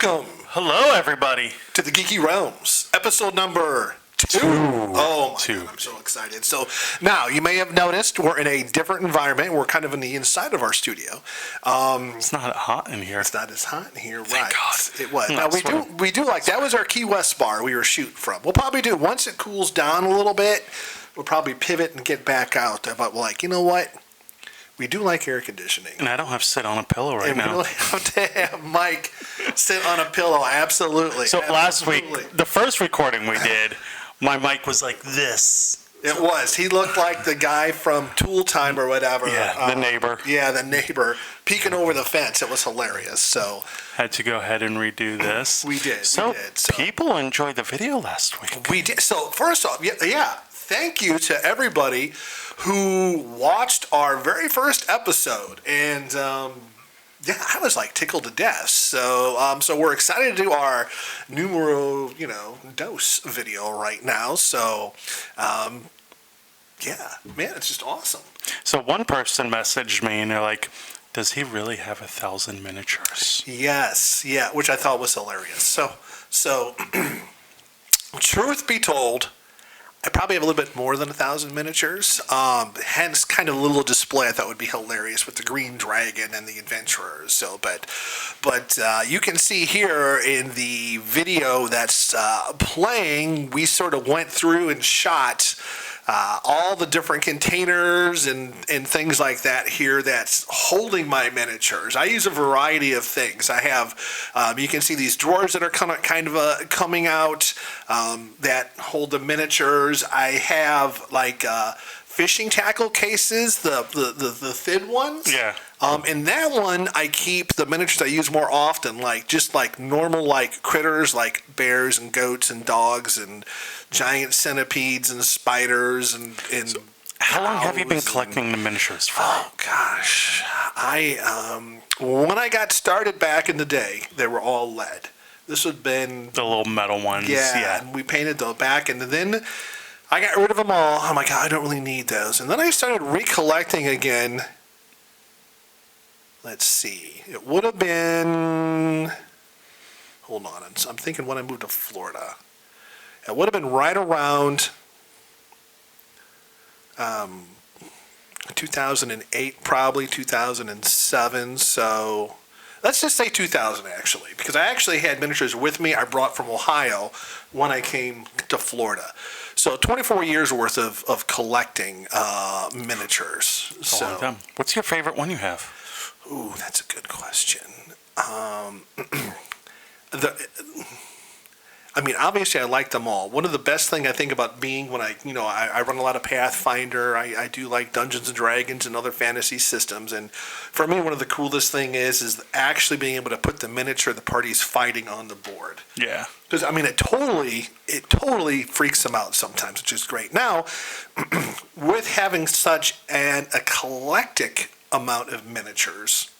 Welcome Hello, everybody. to the Geeky Realms, episode number 2. Oh my God, I'm so excited. So now you may have noticed we're in a different environment. We're kind of in the inside of our studio. It's not hot in here. It's not as hot in here, Thank right? God. It was. No, Now we do like that was our Key West bar we were shooting from. We'll probably do once it cools down a little bit. We'll probably pivot and get back out. But like, you know what? We do like air conditioning. And I don't have to sit on a pillow right And we now. don't have to have Mike sit on a pillow. Absolutely. So last week, Absolutely. the first recording we did, my mic was like this. It was. He looked like the guy from Tool Time or whatever. Yeah, the neighbor. Yeah, the neighbor peeking over the fence. It was hilarious. So Had to go ahead and redo this. We did. So people enjoyed the video last week. we did. So first off, yeah. Thank you to everybody who watched our very first episode, and I was like tickled to death. So so we're excited to do our numero dos video right now. So yeah, man, it's just awesome. So one person messaged me and they're like, does he really have 1,000 miniatures? Yes, yeah, which I thought was hilarious. So truth be told, I probably have a little bit more than 1,000 miniatures. Hence, kind of a little display I thought would be hilarious with the green dragon and the adventurers. So, but you can see here in the video that's playing, we sort of went through and shot all the different containers and things like that here that's holding my miniatures. I use a variety of things. I have, you can see these drawers that are kind of coming out that hold the miniatures. I have like fishing tackle cases, the thin ones. Yeah. In that one, I keep the miniatures I use more often, like just like normal like critters, like bears and goats and dogs and giant centipedes and spiders and So how long have you been collecting the miniatures for? Oh gosh, when I got started back in the day, they were all lead. This would have been The little metal ones. yeah. And we painted the back, and then I got rid of them all. I'm like, I don't really need those. And then I started recollecting again. Let's see. It would have been. Hold on. I'm thinking when I moved to Florida. It would have been right around 2008, probably 2007. So let's just say 2000 actually, because I actually had miniatures with me I brought from Ohio when I came to Florida. So 24 years worth of collecting miniatures. That's a long time. What's your favorite one you have? Ooh, that's a good question. Obviously I like them all. One of the best thing I think about being when I run a lot of Pathfinder, I do like Dungeons and Dragons and other fantasy systems. And for me, one of the coolest thing is actually being able to put the miniature the party's fighting on the board. Yeah. Because it totally freaks them out sometimes, which is great. Now, with having such an eclectic amount of miniatures,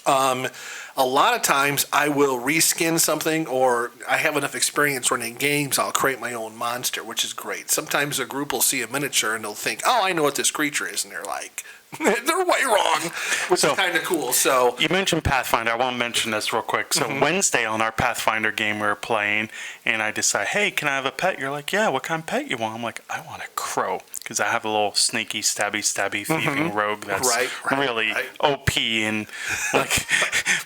a lot of times I will reskin something, or I have enough experience running games, I'll create my own monster, which is great. Sometimes a group will see a miniature and they'll think, oh, I know what this creature is, and they're like, they're way wrong, which is kind of cool. So you mentioned Pathfinder. I want to mention this real quick. So Wednesday on our Pathfinder game we were playing, and I decide, hey, can I have a pet? You're like, yeah, what kind of pet you want? I'm like, I want a crow, because I have a little sneaky, stabby, thieving rogue that's really OP, and like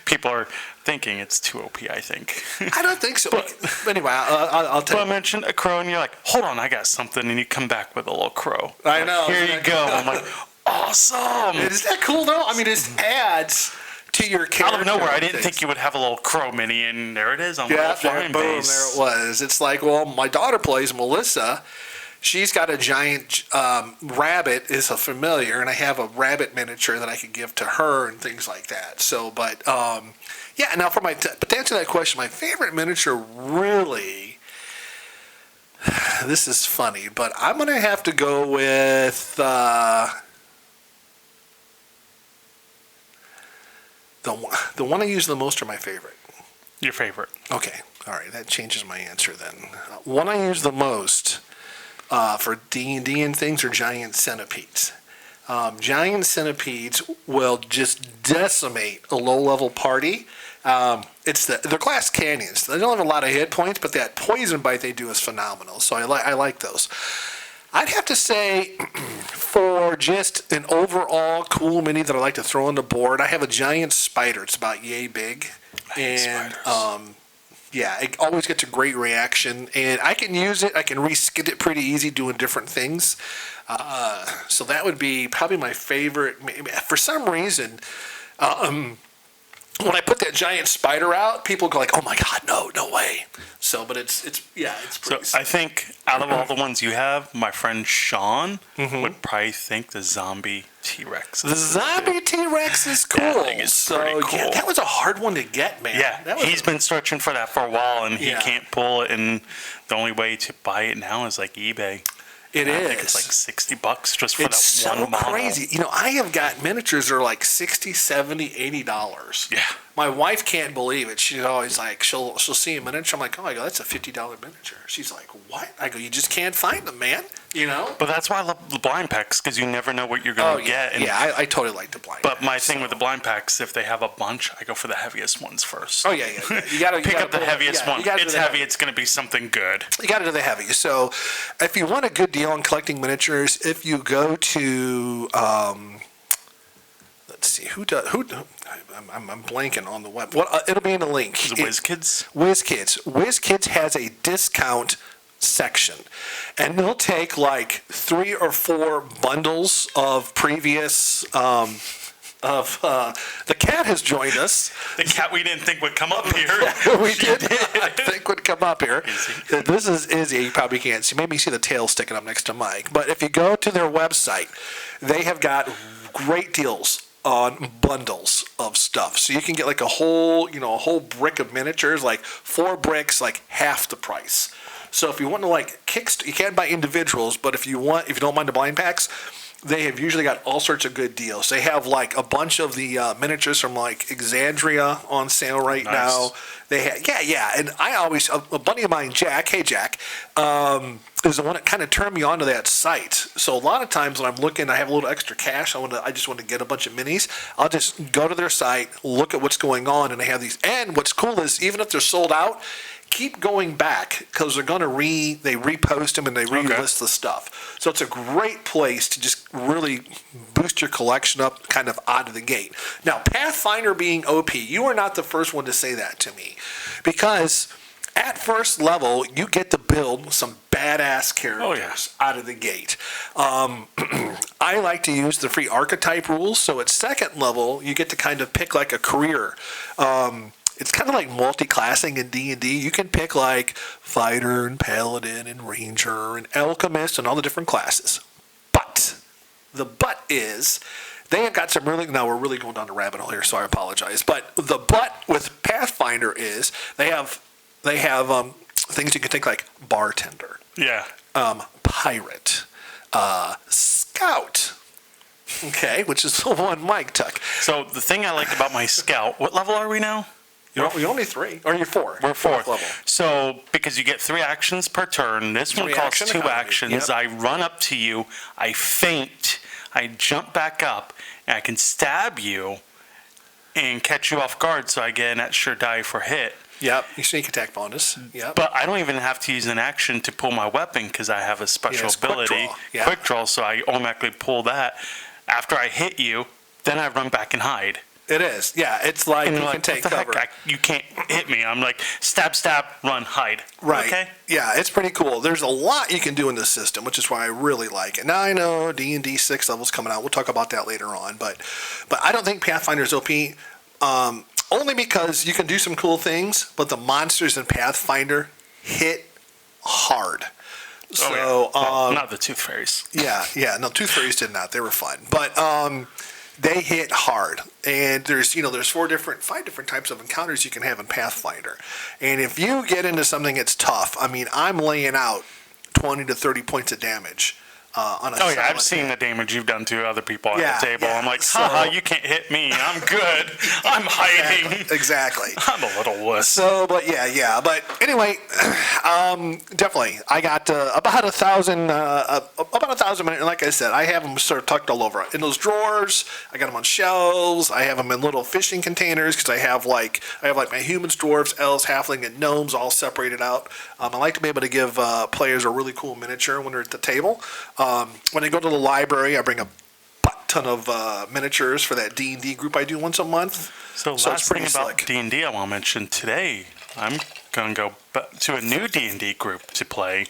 people are thinking it's too OP, I think. I don't think so. But anyway, I'll tell you. So I mentioned a crow, and you're like, hold on, I got something, and you come back with a little crow. I know. Here you go. I'm like, awesome. Is that cool though? I mean, it adds to your character. Out of nowhere, I didn't think you would have a little crow mini, and there it is on yeah, the flying boom, base. there it was. It's like, well, my daughter plays Melissa. She's got a giant rabbit is a familiar, and I have a rabbit miniature that I could give to her and things like that. So, but yeah. Now, but to answer that question, my favorite miniature really. This is funny, but I'm gonna have to go with the one I use the most are my favorite. Your favorite? Okay, all right, that changes my answer then. One I use the most for D&D and things are giant centipedes. Giant centipedes will just decimate a low-level party. They're glass canyons. They don't have a lot of hit points, but that poison bite they do is phenomenal. So I like those. I'd have to say, for just an overall cool mini that I like to throw on the board, I have a giant spider. It's about yay big, and yeah, it always gets a great reaction, and I can use it. I can re-skid it pretty easy doing different things. So that would be probably my favorite. For some reason, when I put that giant spider out, people go like, "Oh my God, no way!" So, but it's pretty. So I think out of all the ones you have, my friend Sean would probably think the zombie T-Rex. The zombie T-Rex is cool. That thing is pretty cool. Yeah, that was a hard one to get, man. Yeah, he's been searching for that for a while, and he can't pull it. And the only way to buy it now is like eBay. I think it's like $60 just for that one model. It's so crazy. You know, I have got miniatures that are like $60, $70, $80. Yeah. My wife can't believe it. She's always like, she'll see a miniature. I'm like, I go, that's a $50 miniature. She's like, what? I go, you just can't find them, man. You know? But that's why I love the blind packs, because you never know what you're going to get. And, I totally like the blind But my thing with the blind packs, if they have a bunch, I go for the heaviest ones first. Oh, yeah. You gotta pick up the heaviest one. It's heavy. It's going to be something good. You got to do the heavy. So if you want a good deal on collecting miniatures, if you go to, let's see, I'm blanking on the web. It'll be in the link. Is it WizKids? WizKids. WizKids has a discount section, and they'll take like 3 or 4 bundles of previous. The cat has joined us. The cat we didn't think would come up here. We did not think would come up here. This is Izzy. You probably can't see. Maybe you see the tail sticking up next to Mike. But if you go to their website, they have got great deals on bundles of stuff. So you can get like a whole brick of miniatures, like 4 bricks, like half the price. So if you want to like you can't buy individuals, but if you don't mind the blind packs, they have usually got all sorts of good deals. They have like a bunch of the miniatures from like Exandria on sale right now. They have, and I always, a buddy of mine, Jack, hey Jack, is the one that kind of turned me onto that site. So a lot of times when I'm looking, I have a little extra cash, I just want to get a bunch of minis, I'll just go to their site, look at what's going on, and they have these. And what's cool is even if they're sold out, keep going back, because they're going to they repost them and they relist the stuff. So it's a great place to just really boost your collection up kind of out of the gate. Now, Pathfinder being OP, you are not the first one to say that to me, because at first level, you get to build some badass characters out of the gate. I like to use the free archetype rules, so at second level, you get to kind of pick like a career. It's kind of like multi-classing in D&D. You can pick like fighter and paladin and ranger and alchemist and all the different classes. But the but is they have got some really, now we're really going down the rabbit hole here, so I apologize. But the but with Pathfinder is they have things you can take like bartender, pirate, scout. Okay, which is the one Mike took. So the thing I liked about my scout, what level are we now? You're only 3, or you're 4. We're 4th level. So because you get 3 actions per turn, this one costs 2 actions. Yep. I run up to you, I feint, I jump back up, and I can stab you and catch you off guard, so I get an extra die for hit. Yep, your sneak attack bonus. Yep. But I don't even have to use an action to pull my weapon because I have a special ability, quick draw, so I automatically pull that. After I hit you, then I run back and hide. It is, yeah. It's like you can take cover. You can't hit me. I'm like, stab, run, hide. Right. Okay. Yeah, it's pretty cool. There's a lot you can do in this system, which is why I really like it. Now I know D&D 6 level's coming out. We'll talk about that later on. But I don't think Pathfinder's OP. Only because you can do some cool things, but the monsters in Pathfinder hit hard. So, not the Tooth Fairies. Yeah. No, Tooth Fairies did not. They were fun. But they hit hard. And there's 5 different types of encounters you can have in Pathfinder. And if you get into something that's tough, I mean, I'm laying out 20 to 30 points of damage on a Oh yeah, solid I've seen hit. the damage you've done to other people at Yeah, the table. yeah, I'm like, so- haha, you can't hit me. I'm good. I'm hiding. Exactly. I'm a little wuss. So, but yeah. But anyway, definitely, I got about 1,000 minutes. And like I said, I have them sort of tucked all over in those drawers. I got them on shelves. I have them in little fishing containers because I have like my humans, dwarves, elves, halfling, and gnomes all separated out. I like to be able to give players a really cool miniature when they're at the table. When I go to the library, I bring a butt ton of miniatures for that D&D group I do once a month. So it's last thing pretty about slick. D&D I want to mention today, I'm going to go to a new D&D group to play.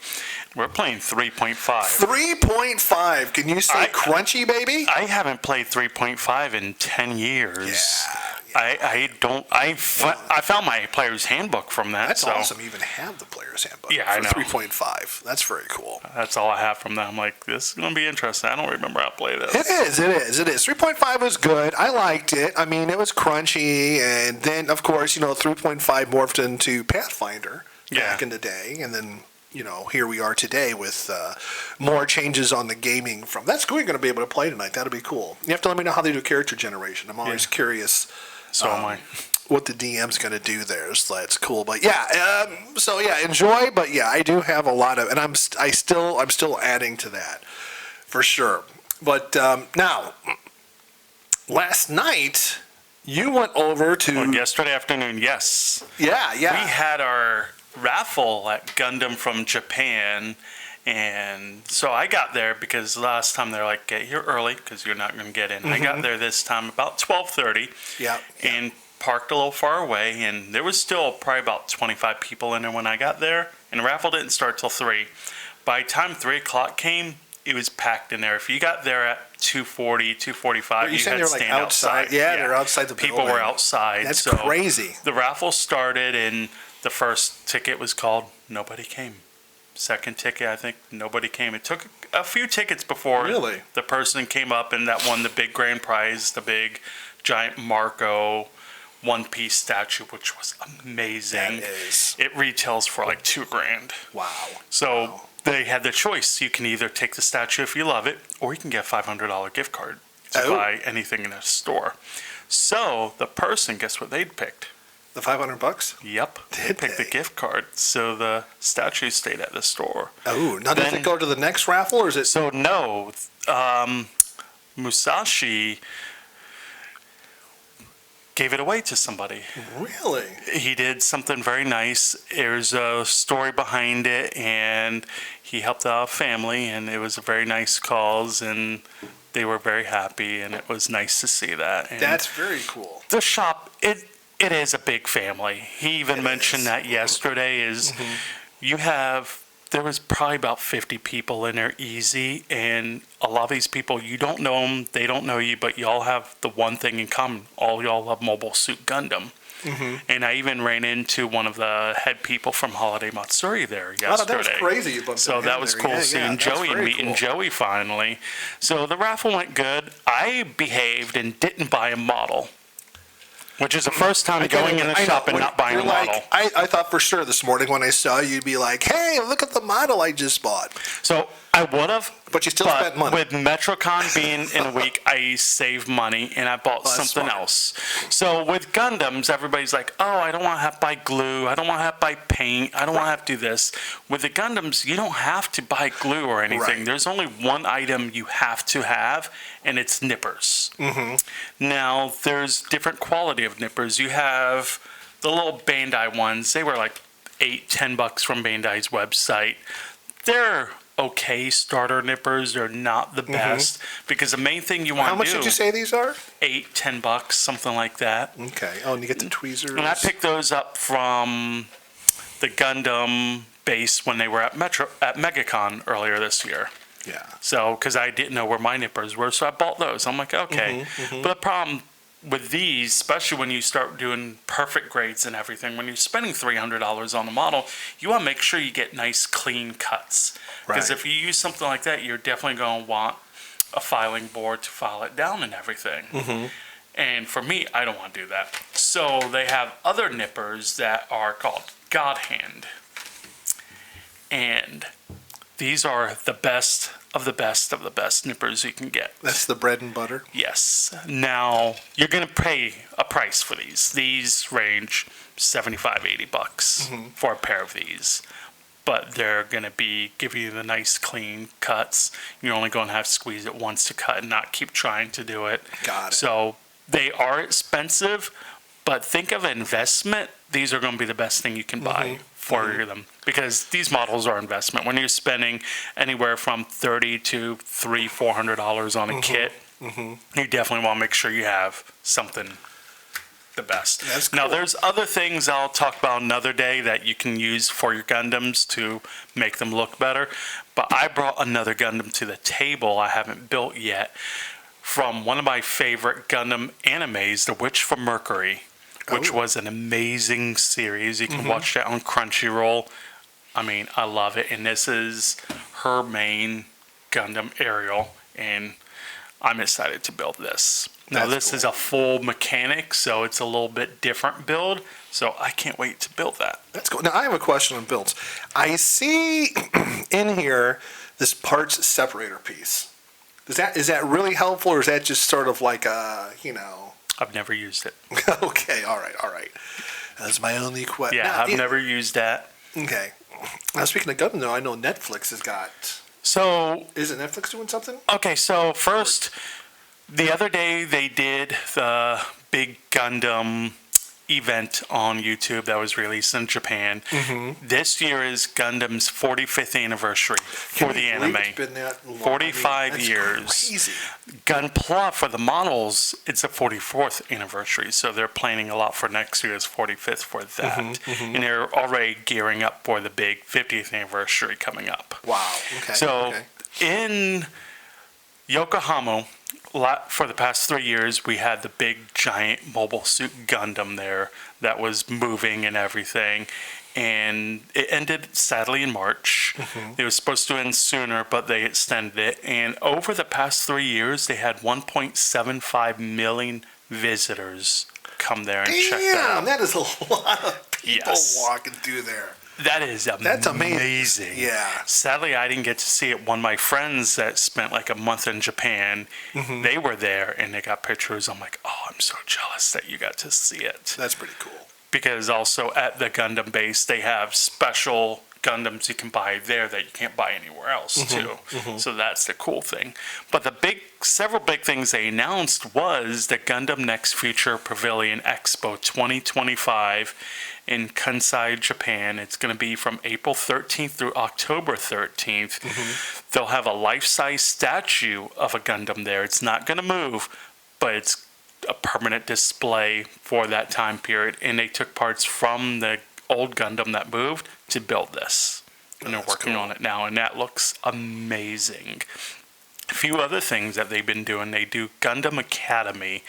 We're playing 3.5. 3.5. Can you say crunchy, baby? I haven't played 3.5 in 10 years. Yeah. I found my player's handbook from that. That's so awesome. You even have the player's handbook. Yeah, I know. 3.5. That's very cool. That's all I have from that. I'm like, this is going to be interesting. I don't remember how to play this. It is. 3.5 was good. I liked it. I mean, it was crunchy. And then, of course, 3.5 morphed into Pathfinder back in the day. And then, here we are today with more changes on the gaming from. That's cool. You're going to be able to play tonight. That'll be cool. You have to let me know how they do character generation. I'm always curious. So am I. What the DM's going to do there. So that's cool. But yeah, enjoy. But yeah, I do have a lot of, and I'm still adding to that for sure. But now, last night you went over to Yesterday afternoon, yes. yeah. We had our raffle at Gundam from Japan. And so I got there because last time they're like, get here early because you're not going to get in. I got there this time about 12:30 Yeah. and parked a little far away. And there was still probably about 25 people in there when I got there. And the raffle didn't start till 3. By the time 3 o'clock came, it was packed in there. If you got there at 2:40, 2:45, you had to stand outside. Yeah, they're outside the People building. were outside. That's so crazy. The raffle started and the first ticket was called. Nobody came. Second ticket, I think nobody came. It took a few tickets before the person came up and that won the big grand prize, the big giant Marco one-piece statue, which was amazing. That is. It retails for like $2,000. Wow. So they had the choice. You can either take the statue if you love it, or you can get a $500 gift card to buy anything in a store. So the person, guess what they'd picked? The $500? Yep. They picked the gift card. So the statue stayed at the store. Oh, now does it go to the next raffle or is it? So no, Musashi gave it away to somebody. Really? He did something very nice. There's a story behind it, and he helped out a family, and it was a very nice cause, and they were very happy, and it was nice to see that. And That's very cool. the shop, it is a big family. He even mentioned that yesterday there was probably about 50 people in there easy, and a lot of these people, you don't know them, they don't know you, but y'all have the one thing in common. All y'all love Mobile Suit Gundam. And I even ran into one of the head people from Holiday Matsuri there yesterday. That was crazy. You bumped So into that him was there. cool Yeah, seeing that's Joey and very meeting cool. Joey finally. So the raffle went good. I behaved and didn't buy a model, which is the first time going in the shop and not buying a model. I thought for sure this morning when I saw you, you'd be like, hey, look at the model I just bought. So I would have. But you still spent money. With MetroCon being in a week, I saved money and I bought something smart. else. So with Gundams, everybody's like, oh, I don't want to have to buy glue. I don't want to have to buy paint. I don't want to have to do this. With the Gundams, you don't have to buy glue or anything. Right. There's only one item you have to have, and it's nippers. Now, there's different quality of nippers. You have the little Bandai ones. They were like $8-10 from Bandai's website. They're okay starter nippers. They're not the best because the main thing you want to do. How much did you say these are? $8-10, something like that. Okay. Oh, and you get the tweezers. And I picked those up from the Gundam base when they were at MegaCon earlier this year. Yeah. So, because I didn't know where my nippers were, so I bought those. I'm like, okay. But the problem with these, especially when you start doing perfect grades and everything, when you're spending $300 on a model, you want to make sure you get nice, clean cuts. Because Right. if you use something like that, you're definitely going to want a filing board to file it down and everything. And for me, I don't want to do that. So they have other nippers that are called God Hand. And These are the best of the best of the best nippers you can get. That's the bread and butter. Yes. Now, you're going to pay a price for these. These range $75, $80 for a pair of these. But they're going to be giving you the nice clean cuts. You're only going to have to squeeze it once to cut and not keep trying to do it. Got it. So they are expensive, but think of an investment. These are going to be the best thing you can buy for them, because these models are investment. When you're spending anywhere from $30 to $400 on a kit, you definitely want to make sure you have something the best. That's Now, cool. there's other things I'll talk about another day that you can use for your Gundams to make them look better. But I brought another Gundam to the table I haven't built yet from one of my favorite Gundam animes, The Witch from Mercury, which was an amazing series. You can watch that on Crunchyroll. I mean, I love it. And this is her main Gundam Ariel, and I'm excited to build this. Now, That's this is a full mechanic, so it's a little bit different build. So I can't wait to build that. That's cool. Now, I have a question on builds. I see in here this parts separator piece. Is that really helpful, or is that just sort of like a, I've never used it. Okay, all right. That's my only question. Yeah, I've never used that. Okay. Now, speaking of Gundam, though, I know Netflix has got... So, Is it Netflix doing something? okay, so first, the other day they did the big Gundam event on YouTube that was released in Japan. This year is Gundam's 45th anniversary for the anime. It's been that long. 45 that's years. Crazy. Gunpla for the models, it's a 44th anniversary, so they're planning a lot for next year's 45th for that. And they're already gearing up for the big 50th anniversary coming up. Wow. Okay. So okay. in Yokohama, for the past 3 years, we had the big giant mobile suit Gundam there that was moving and everything. And it ended sadly in March. It was supposed to end sooner, but they extended it. And over the past 3 years, they had 1.75 million visitors come there and check that out. That is a lot of people Yes. walking through there. That is That's amazing. Yeah. Sadly, I didn't get to see it. One of my friends that spent like a month in Japan, they were there and they got pictures. I'm like, oh, I'm so jealous that you got to see it. That's pretty cool. Because also at the Gundam base, they have special Gundams you can buy there that you can't buy anywhere else too. So that's the cool thing. But several big things they announced was the Gundam Next Future Pavilion Expo 2025 in Kansai, Japan. It's going to be from April 13th through October 13th. They'll have a life-size statue of a Gundam there. It's not going to move, but it's a permanent display for that time period. And they took parts from the old Gundam that moved to build this. And they're working on it now, and that looks amazing. A few other things that they've been doing. They do Gundam Academy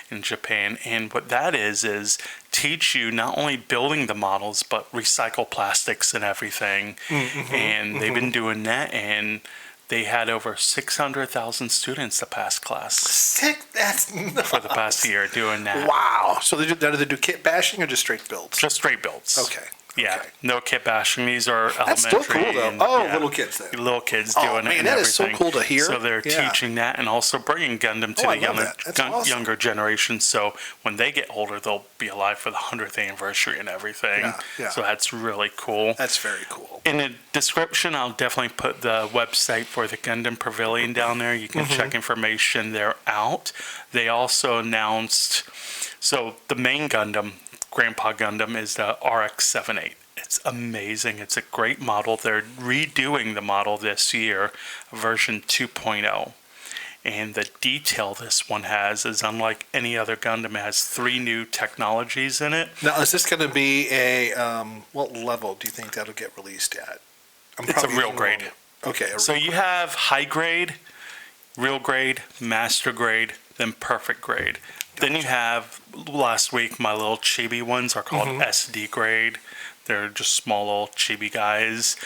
in Japan, and what that is teach you not only building the models, but recycle plastics and everything. And they've been doing that, and they had over 600,000 students the past class Sick. That's nuts. for the past year doing that. Wow. So do they do kit bashing or just straight builds? Just straight builds. Okay. Yeah, Okay. no kit bashing. These are That's elementary. still cool, though. and- Oh, yeah, little kids then. little kids Oh, doing it man, and that is so everything. cool to hear. So they're Yeah. teaching that and also bringing Gundam to Oh, I the love that. That's awesome. younger generation. So when they get older, they'll be alive for the 100th anniversary and everything. Yeah, yeah. So that's really cool. That's very cool. In the description, I'll definitely put the website for the Gundam Pavilion down there. You can check information there out. They also announced, so the main Gundam, Grandpa Gundam, is the RX-78. It's amazing. It's a great model. They're redoing the model this year, version 2.0. And the detail this one has is unlike any other Gundam. It has 3 new technologies in it. Now, is this going to be a, what level do you think that'll get released at? It's a real grade. Okay. So you have high grade, real grade, master grade, then perfect grade. Then you have, last week, my little chibi ones are called SD grade. They're just small little chibi guys.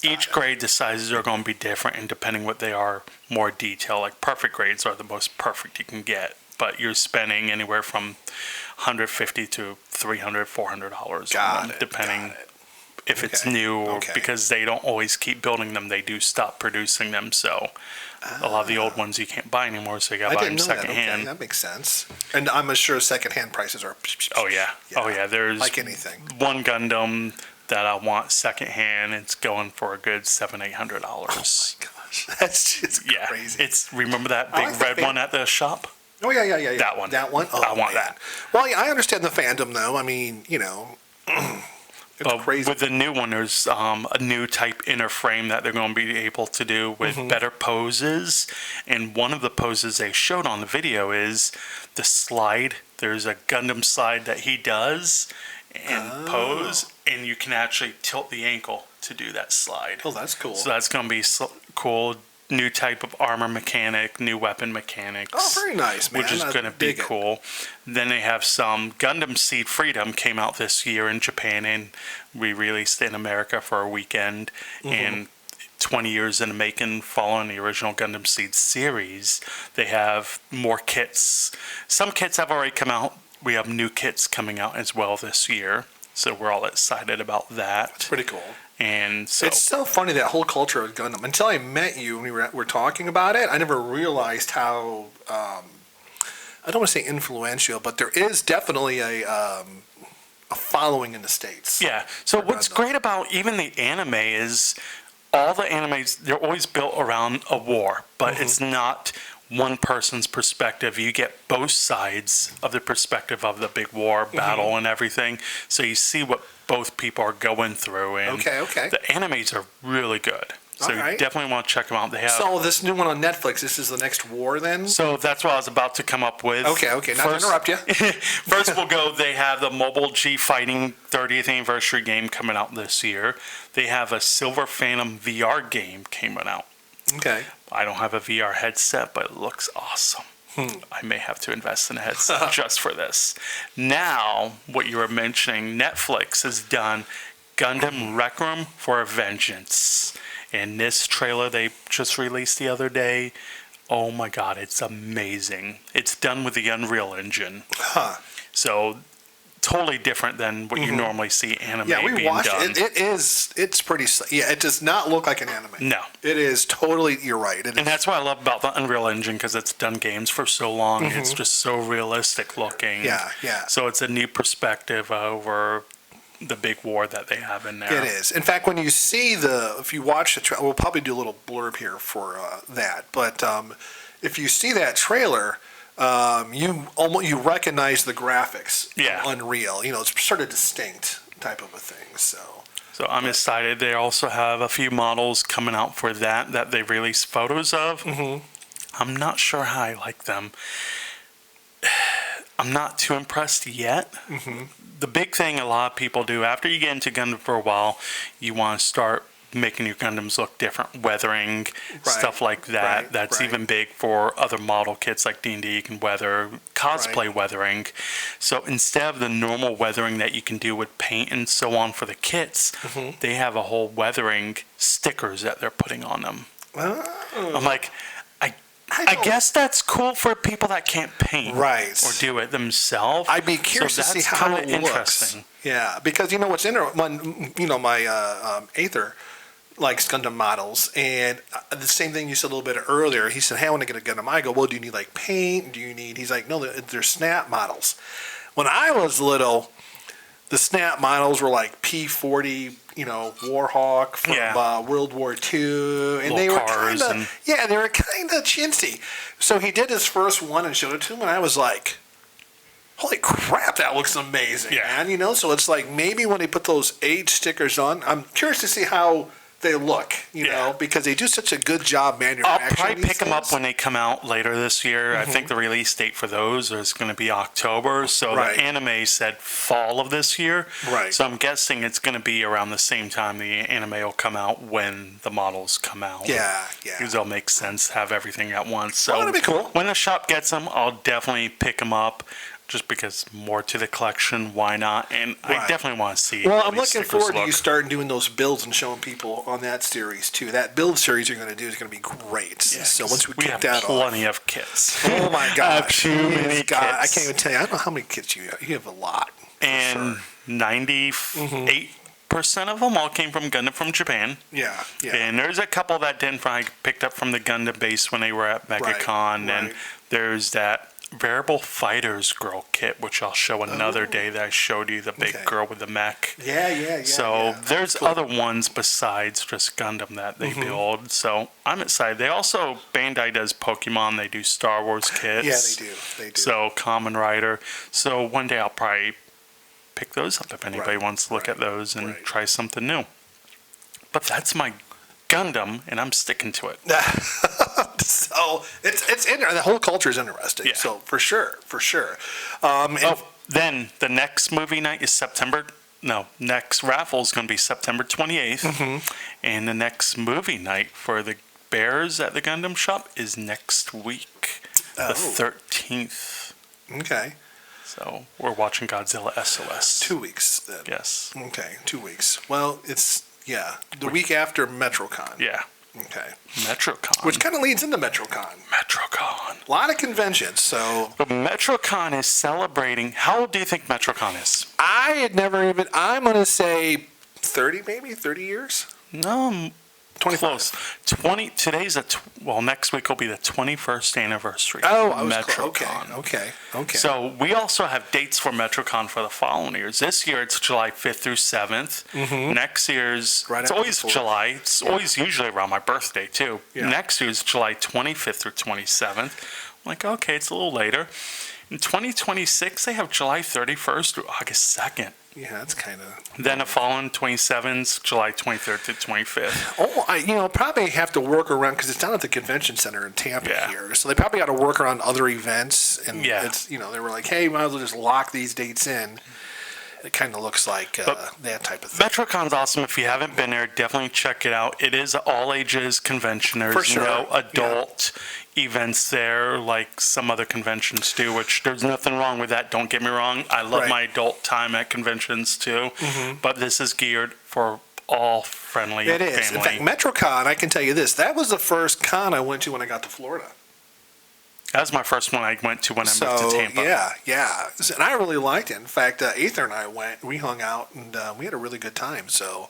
Each grade, the sizes are going to be different, and depending what they are, more detail. Like perfect grades are the most perfect you can get, but you're spending anywhere from $150 to $300, $400 on them, depending if it's Okay. new, or Okay. because they don't always keep building them. They do stop producing them. So a lot of the old ones you can't buy anymore, so you got to I buy them didn't know that. secondhand. Okay, that makes sense. And I'm sure secondhand prices are. Oh yeah. Oh yeah. There's like anything. one Gundam that I want secondhand. It's going for a good $700-800. Gosh, that's just Yeah, crazy. it's remember that I big like that red one at the shop? Oh yeah. That one. That one. Oh, I want man. that. Well, yeah, I understand the fandom though. I mean, it's But crazy. with the new one, there's a new type inner frame that they're going to be able to do with better poses. And one of the poses they showed on the video is the slide. There's a Gundam slide that he does and pose, and you can actually tilt the ankle to do that slide. Oh, that's cool. So that's going to be cool. New type of armor mechanic, new weapon mechanics. Oh, very nice, man. Which is I going to be dig it. cool. Then they have some Gundam Seed Freedom came out this year in Japan and we released in America for a weekend. And 20 years in the making, following the original Gundam Seed series, they have more kits. Some kits have already come out. We have new kits coming out as well this year. So we're all excited about that. Pretty cool. And so It's so funny, that whole culture of Gundam. Until I met you and we were talking about it, I never realized how, I don't want to say influential, but there is definitely a following in the States. yeah. So for what's Gundam. great about even the anime is all the animes, they're always built around a war, but it's not one person's perspective. You get both sides of the perspective of the big war battle and everything. So you see what both people are going through. And Okay. the animes are really good. So All right. you definitely want to check them out. They have. So this new one on Netflix, this is the next war then? So that's what I was about to come up with. Okay, not to interrupt you. First, we'll go. They have the Mobile G Fighting 30th anniversary game coming out this year. They have a Silver Phantom VR game coming out. Okay. I don't have a VR headset, but it looks awesome. I may have to invest in a headset just for this. Now, what you were mentioning, Netflix has done Gundam Requiem for a Vengeance. And this trailer they just released the other day, oh my God, it's amazing. It's done with the Unreal Engine. Huh. So totally different than what you normally see anime Yeah, we being watched done. it. It's pretty. Yeah, it does not look like an anime. No. It is totally. You're right. It And is. that's what I love about the Unreal Engine, because it's done games for so long. It's just so realistic looking. Yeah. So it's a new perspective over the big war that they have in there. It is. In fact, when you see if you watch the trailer, we'll probably do a little blurb here for that. But if you see that trailer, you recognize the graphics. Yeah. Unreal. It's sort of distinct type of a thing. So I'm excited. They also have a few models coming out for that they released photos of. I'm not sure how I like them. I'm not too impressed yet. The big thing a lot of people do after you get into Gundam for a while, you want to start making your Gundams look different, weathering, stuff like that. right, That's right. even big for other model kits like D&D. You can weather cosplay weathering. So instead of the normal weathering that you can do with paint and so on for the kits, they have a whole weathering stickers that they're putting on them. I'm like, I guess that's cool for people that can't paint Right. or do it themselves. I'd be curious to see that's how kinda it interesting. looks. Yeah, because what's interesting. My Aether likes Gundam models, and the same thing you said a little bit earlier. He said, "Hey, I want to get a Gundam." I go, "Well, do you need like paint? Do you need?" He's like, "No, they're snap models." When I was little, the snap models were like P-40, Warhawk from World War II, and Little they were cars kind and- of they were kind of chintzy. So he did his first one and showed it to him, and I was like, holy crap, that looks amazing, Yeah. man. So it's like maybe when they put those age stickers on, I'm curious to see how they look, because they do such a good job I'll manufacturing probably these pick them up things. when they come out later this year. I think the release date for those is going to be October. So Right. the anime said fall of this year. Right. So I'm guessing it's going to be around the same time the anime will come out when the models come out. Yeah. Because it'll make sense to have everything at once. So that'd be cool. when the shop gets them, I'll definitely pick them up. Just because more to the collection, why not? And I Right. definitely want to see. Well, how I'm these looking stickers forward to you look. starting doing those builds and showing people on that series too. That build series you're going to do is going to be great. Yeah, So once we we kick have that off, plenty of kits. oh my I have gosh, too many I can't kits. even tell you. I don't know how many kits you have. You have a lot. for And sure. 98% 90% of them all came from Gundam from Japan. Yeah. And there's a couple that didn't. I picked up from the Gundam base when they were at MegaCon. And there's that Variable Fighters Girl kit, which I'll show another day, that I showed you, the big girl with the mech. Yeah. So there's other ones besides just Gundam that they build. So I'm excited. They also, Bandai does Pokemon. They do Star Wars kits. Yeah, they do. So Kamen Rider. So one day I'll probably pick those up if anybody wants to look at those and try something new. But that's my Gundam, and I'm sticking to it. So it's the whole culture is interesting. Yeah. So for sure. Then the next movie night is next raffle is going to be September 28th, and the next movie night for the Bears at the Gundam shop is next week, the 13th. Okay. So we're watching Godzilla SOS. 2 weeks then. Yes. Okay, 2 weeks. Well, it's the week after MetroCon. Yeah. Okay. MetroCon. Which kind of leads into MetroCon. MetroCon. A lot of conventions, so. But MetroCon is celebrating. How old do you think MetroCon is? I'm going to say 30 years? No, 25. close. Next week will be the 21st anniversary Oh, of I was MetroCon. Okay. So we also have dates for MetroCon for the following years. This year it's July 5th through 7th. Next year's, Right it's after always the 4th. July. It's always usually around my birthday too. Yeah. Next year's July 25th through 27th. I'm like, okay, it's a little later. In 2026, they have July 31st through August 2nd. Yeah, that's kind of. Then the following 27th, July 23rd to 25th. Oh, I probably have to work around because it's down at the convention center in Tampa Yeah. here, so they probably got to work around other events. And Yeah. it's they were like, hey, might as well just lock these dates in. It kind of looks like that type of thing. MetroCon's awesome. If you haven't been there, definitely check it out. It is an all-ages convention. There's For sure. no adult events there like some other conventions do, which there's nothing wrong with that. Don't get me wrong. I love my adult time at conventions too. But this is geared for all friendly It is. family. In fact, MetroCon, I can tell you this, that was the first con I went to when I got to Florida. That was my first one I went to when I moved to Tampa. Yeah. And I really liked it. In fact, Aether and I went, we hung out, and we had a really good time. So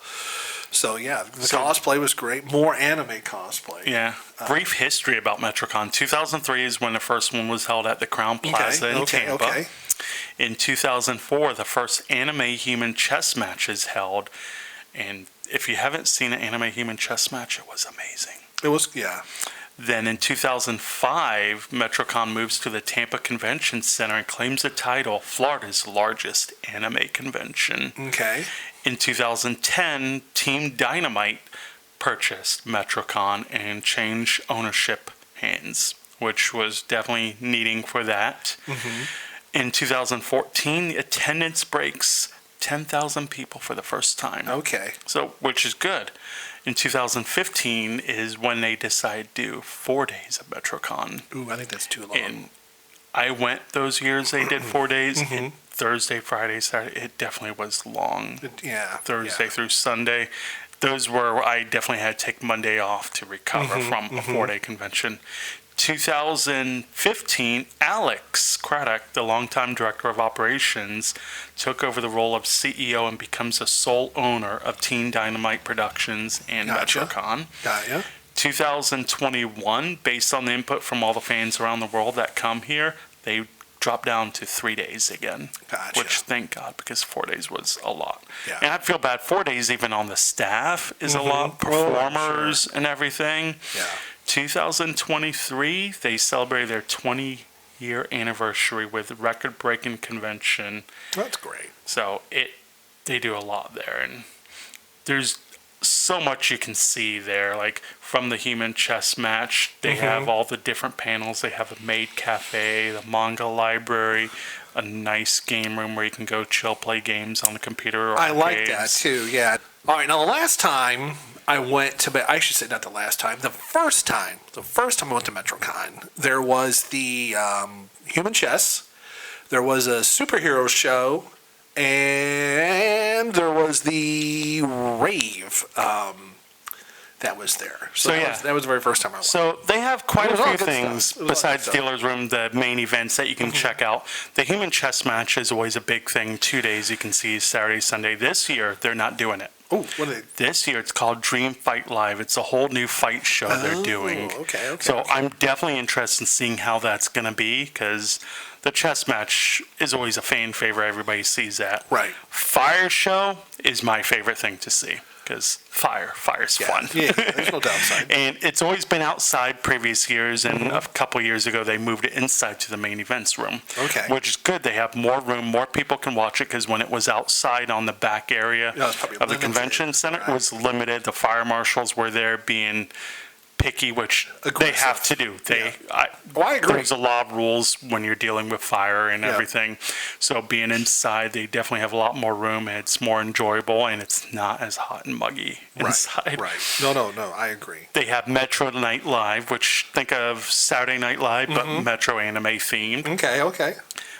yeah, the cosplay was great. More anime cosplay. Yeah. Brief history about MetroCon. 2003 is when the first one was held at the Crown Plaza in Tampa. Okay. In 2004, the first anime human chess match is held. And if you haven't seen an anime human chess match, it was amazing. It was, yeah. Then in 2005, MetroCon moves to the Tampa Convention Center and claims the title Florida's largest anime convention. Okay. In 2010, Team Dynamite purchased MetroCon and changed ownership hands, which was definitely needing for that. In 2014, the attendance breaks 10,000 people for the first time. Okay. So, which is good. In 2015 is when they decided to do 4 days of MetroCon. Ooh, I think that's too long. And I went those years they did 4 days. And Thursday, Friday, Saturday, it definitely was long. Thursday through Sunday. Those were, I definitely had to take Monday off to recover from a 4-day convention. 2015, Alex Craddock, the longtime director of operations, took over the role of CEO and becomes the sole owner of Team Dynamite Productions and MetroCon. Got ya. 2021, based on the input from all the fans around the world that come here, they dropped down to 3 days again. Gotcha. Which, thank God, because 4 days was a lot. Yeah. And I feel bad, 4 days even on the staff is a lot. Performers and everything. Yeah. 2023, they celebrated their 20-year anniversary with a record-breaking convention. That's great. So they do a lot there, and there's so much you can see there. Like from the human chess match, they have all the different panels. They have a maid cafe, the manga library, a nice game room where you can go chill, play games on the computer. Or I like that arcades. too. Yeah. All right. Now the last time I went to, I should say not the last time, the first time I went to MetroCon, there was the human chess, there was a superhero show, and there was the rave. that was there. So, yeah. That was the very first time I went. So they have quite It was a all few good things stuff. It was all besides good stuff. Dealer's Room, the main events that you can check out. The human chess match is always a big thing. 2 days you can see Saturday, Sunday. This year, they're not doing it. Oh, what are they? This year, it's called Dream Fight Live. It's a whole new fight show they're doing. Okay. So I'm definitely interested in seeing how that's going to be because the chess match is always a fan favorite. Everybody sees that. Right. Fire show is my favorite thing to see because fire's fun. Yeah, there's no downside. And it's always been outside previous years, and a couple years ago they moved it inside to the main events room. Okay. Which is good. They have more room, more people can watch it because when it was outside on the back area Yeah, it's probably of the limited. convention center, it Right. was limited. The fire marshals were there being picky, which they Aggressive. have to do. I agree. There's a lot of rules when you're dealing with fire and Yeah. everything. So being inside, they definitely have a lot more room. And it's more enjoyable, and it's not as hot and muggy inside. Right. No, I agree. They have Metro Night Live, which think of Saturday Night Live, but Metro anime themed. Okay.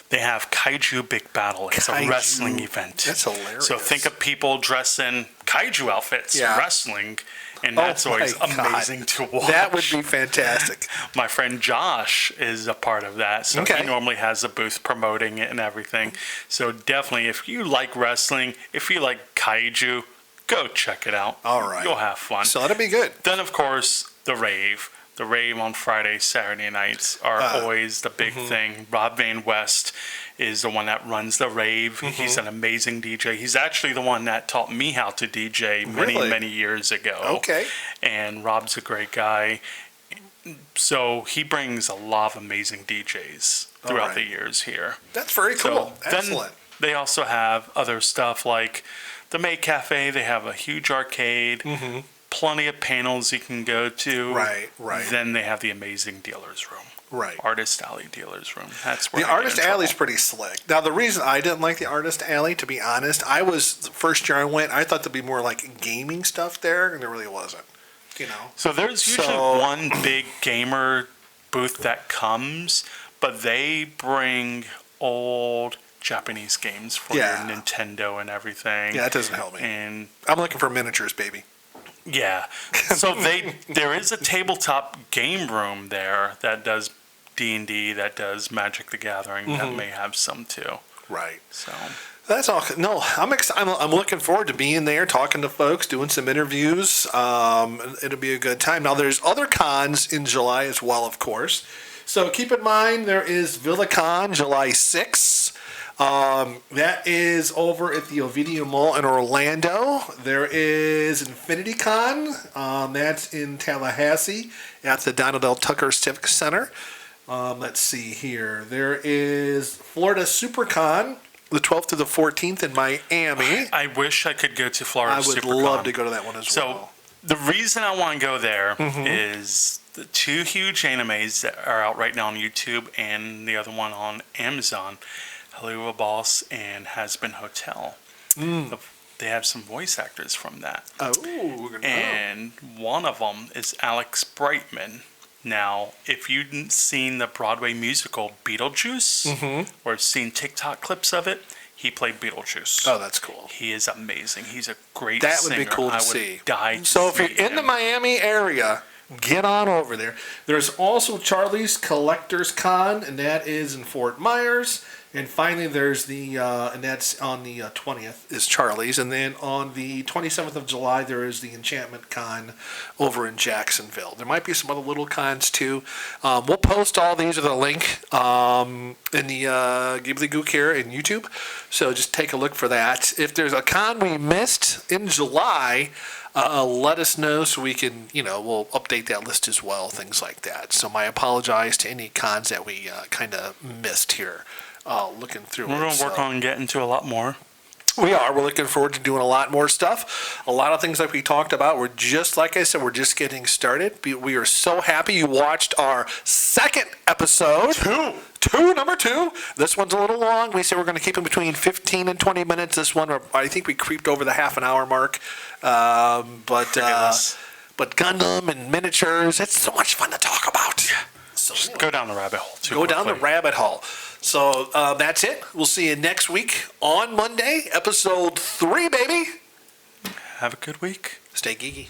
They have Kaiju Big Battle. It's Kaiju. a wrestling event. That's hilarious. So think of people dressed in kaiju outfits, Yeah. wrestling, and that's Oh always my God. amazing to watch. That would be fantastic. My friend Josh is a part of that, so Okay. he normally has a booth promoting it and everything. So definitely, if you like wrestling, if you like kaiju, go check it out. All right. You'll have fun. So that'd be good. Then, of course, the rave. The rave on Friday, Saturday nights are always the big thing. Rob Van West is the one that runs the rave. He's an amazing DJ. He's actually the one that taught me how to DJ many, Really? many years ago. Okay. And Rob's a great guy. So he brings a lot of amazing DJs throughout right. the years here. That's very cool. So then Excellent. they also have other stuff like the May Cafe. They have a huge arcade, plenty of panels you can go to. Right. Then they have the amazing dealer's room. Right. Artist Alley dealer's room. That's where The I get Artist in trouble. Alley's pretty slick. Now, the reason I didn't like the Artist Alley, to be honest, the first year I went, I thought there'd be more like gaming stuff there, and there really wasn't. You know. So there's usually So- one big gamer booth that comes, but they bring old Japanese games for Yeah. your Nintendo and everything. Yeah, that doesn't help me. And I'm looking for miniatures, baby. yeah, so there is a tabletop game room there that does D&D, that does Magic the Gathering, that may have some too. Right. So That's all. No, I'm excited. I'm looking forward to being there, talking to folks, doing some interviews. It'll be a good time. Now, there's other cons in July as well, of course. So keep in mind there is VillaCon July 6th. That is over at the Ovidio Mall in Orlando. There is InfinityCon. That's in Tallahassee at the Donald L. Tucker Civic Center. Let's see here. There is Florida SuperCon, the 12th to the 14th in Miami. I wish I could go to Florida I would SuperCon. love to go to that one as So well. the reason I want to go there is the two huge animes that are out right now on YouTube and the other one on Amazon, Helluva Boss and Has Been Hotel. They have some voice actors from that. Oh, we're gonna And one of them is Alex Brightman. Now, if you've seen the Broadway musical Beetlejuice, or seen TikTok clips of it, he played Beetlejuice. Oh, that's cool. He is amazing. He's a great That singer. would be cool to I would see. die to So if see you're in the him. Miami area, get on over there. There's also Charlie's Collectors Con, and that is in Fort Myers. And finally, there's and that's on the 20th, is Charlie's. And then on the 27th of July, there is the Enchantment Con over in Jacksonville. There might be some other little cons too. We'll post all these with a link in the Give the Gook here in YouTube. So just take a look for that. If there's a con we missed in July, let us know so we can, we'll update that list as well, things like that. So my apologize to any cons that we kind of missed here. Looking through We're going to work on getting to a lot more. We're looking forward to doing a lot more stuff. A lot of things like we talked about. We're just, like I said, we're just getting started. We are so happy you watched our second episode. Number two. This one's a little long. We said we're going to keep it between 15 and 20 minutes. This one, I think we creeped over the half an hour mark. But Gundam and miniatures, it's so much fun to talk about. So Just go down the rabbit hole. Go down the rabbit hole. So that's it. We'll see you next week on Monday, episode 3, baby. Have a good week. Stay geeky.